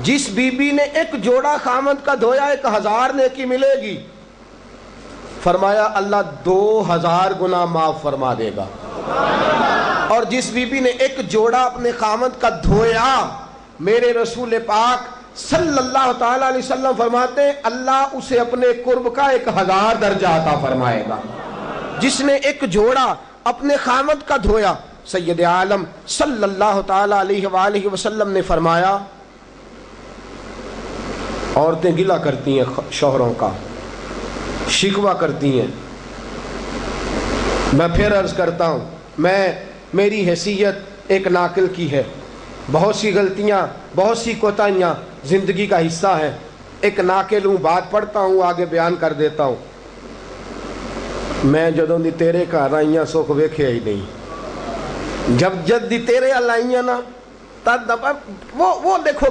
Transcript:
جس be be نے ایک جوڑا خامد کا دھویا 1000 نیکی ملے گی. فرمایا اللہ 2000 گناہ معاف فرما دے گا. اور جس بی بی نے ایک جوڑا اپنے خامد کا دھویا، میرے رسول پاک صلی اللہ تعالی علیہ وسلم فرماتے ہیں اللہ اسے اپنے قرب کا 1000 درجہ عطا فرمائے گا. جس نے ایک جوڑا اپنے خامد کا دھویا. سید عالم صلی اللہ تعالی علیہ وآلہ وسلم نے فرمایا عورتیں گلہ کرتی ہیں شوہروں کا، شکوہ کرتی ہیں. میں پھر عرض کرتا ہوں، میری حیثیت ایک ناقل کی ہے، بہت سی غلطیاں، بہت سی کوتاہیاں زندگی کا حصہ ہیں. ایک ناقل ہوں، بات پڑھتا ہوں، آگے بیان کر دیتا ہوں. میں جدوں دی تیرے گھر آئیاں سکھ ویکھیا ہی نہیں. جب جد دی تیرے ال آئیاں نا تد وہ دیکھو